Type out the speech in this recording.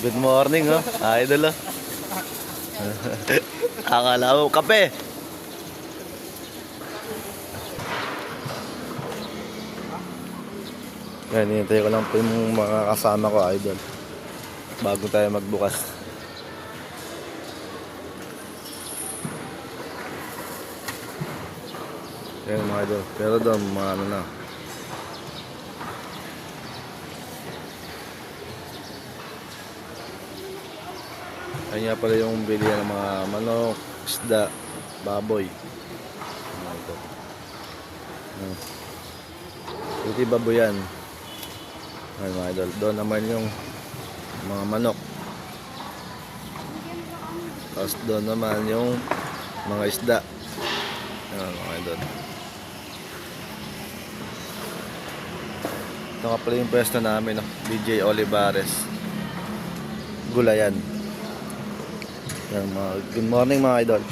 Good morning, oh. Idol, oh. Akala mo, kape. Yan, hinintay ko lang po yung mga kasama ko, idol. Bago tayo magbukas. Yan mga idol. Pero doon, mga ano na. Ayan nga pala yung bilihan ng mga manok, isda, baboy. Mga ito. Ito baboy yan. Ayan mga idol. Doon naman yung mga manok. Tapos doon naman yung mga isda. Ayan mga idol. Ito nga pala yung pwesto namin, no? DJ Olivares Gulayan. Yan, good morning mga idol.